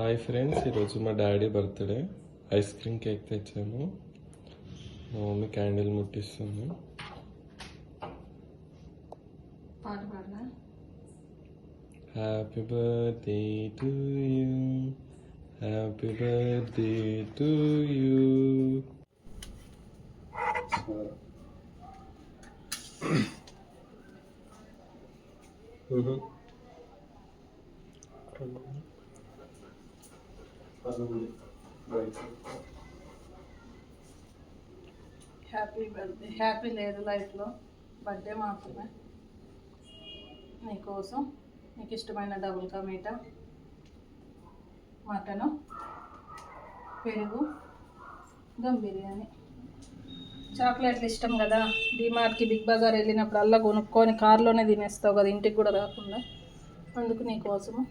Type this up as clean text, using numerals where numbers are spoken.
Hi friends, ఈరోజు మా daddy birthday. Ice cream cake తెచ్చాము. మా మమ్మీ క్యాండిల్ ముట్టిస్తుంది. Happy birthday to you, happy birthday to you. Happy birthday. Happy లేదు లైఫ్లో, బర్త్డే మాత్రమే. నీకోసం నీకు ఇష్టమైన డబుల్ కా మీఠా, మటను, పెరుగు, దమ్ బిర్యానీ. చాక్లెట్లు ఇష్టం కదా, డిమార్ట్కి బిగ్ బజార్ వెళ్ళినప్పుడు అలా కొనుక్కొని కార్లోనే తినేస్తావు కదా, ఇంటికి కూడా రాకుండా. అందుకు నీకోసము